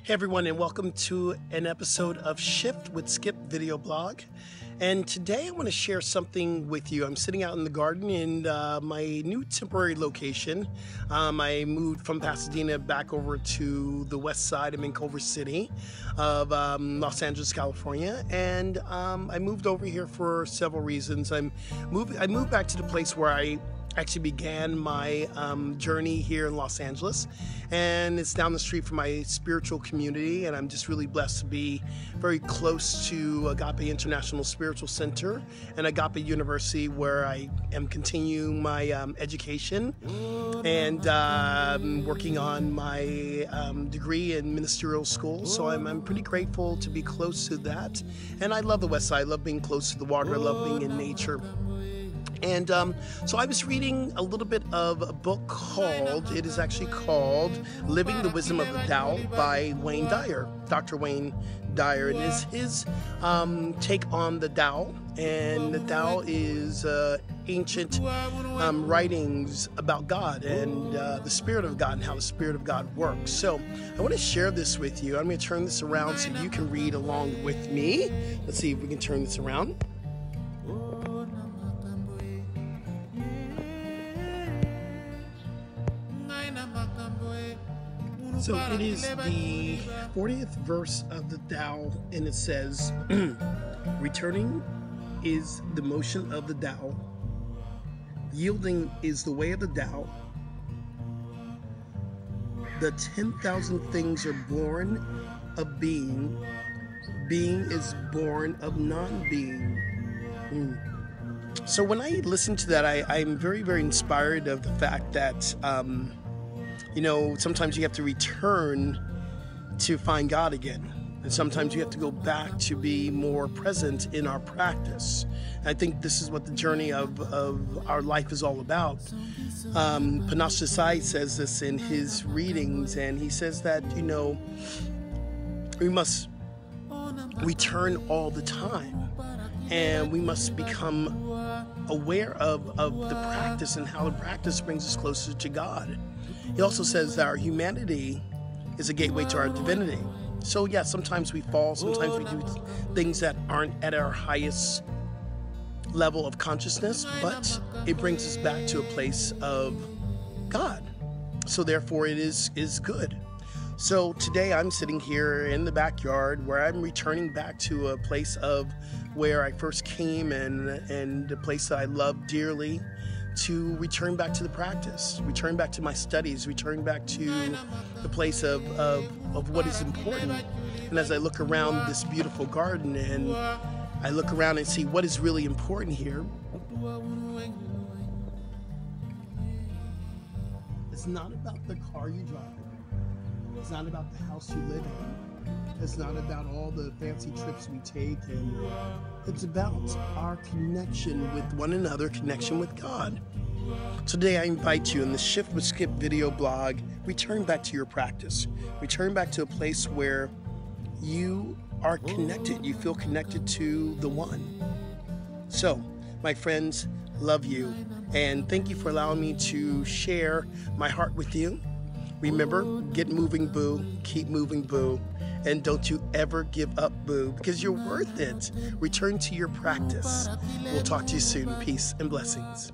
Hey everyone, and welcome to an episode of Shift with Skip video blog. And today I want to share something with you. I'm sitting out in the garden in my new temporary location. I moved from Pasadena back over to the west side. I'm in Culver City of Los Angeles, California. And I moved over here for several reasons. I moved back to the place where I actually began my journey here in Los Angeles, and it's down the street from my spiritual community, and I'm just really blessed to be very close to Agape International Spiritual Center and Agape University, where I am continuing my education and working on my degree in ministerial school. So I'm pretty grateful to be close to that, and I love the West Side. I love being close to the water. I love being in nature. And so I was reading a little bit of a book it is actually called Living the Wisdom of the Tao by Wayne Dyer, Dr. Wayne Dyer. And it's his take on the Tao. And the Tao is ancient writings about God and the Spirit of God and how the Spirit of God works. So I want to share this with you. I'm going to turn this around so you can read along with me. Let's see if we can turn this around. So it is the 40th verse of the Tao, and it says, returning is the motion of the Tao, yielding is the way of the Tao, the 10,000 things are born of being, being is born of non-being. So when I listen to that, I'm very, very inspired of the fact that you know, sometimes you have to return to find God again. And sometimes you have to go back to be more present in our practice. And I think this is what the journey of our life is all about. Panache Desai says this in his readings, and he says that, you know, we must return all the time. And we must become aware of the practice and how the practice brings us closer to God. He also says that our humanity is a gateway to our divinity. So yeah, sometimes we fall, sometimes we do things that aren't at our highest level of consciousness, but it brings us back to a place of God. So therefore it is good. So today I'm sitting here in the backyard where I'm returning back to a place of where I first came and a place that I love dearly, to return back to the practice, return back to my studies, return back to the place of what is important. And as I look around this beautiful garden and I look around and see what is really important here, it's not about the car you drive. It's not about the house you live in. It's not about all the fancy trips we take. And it's about our connection with one another, connection with God. So today I invite you in the Shift with Skip video blog, return back to your practice. Return back to a place where you are connected. You feel connected to the one. So, my friends, love you. And thank you for allowing me to share my heart with you. Remember, get moving, boo. Keep moving, boo. And don't you ever give up, boo, because you're worth it. Return to your practice. We'll talk to you soon. Peace and blessings.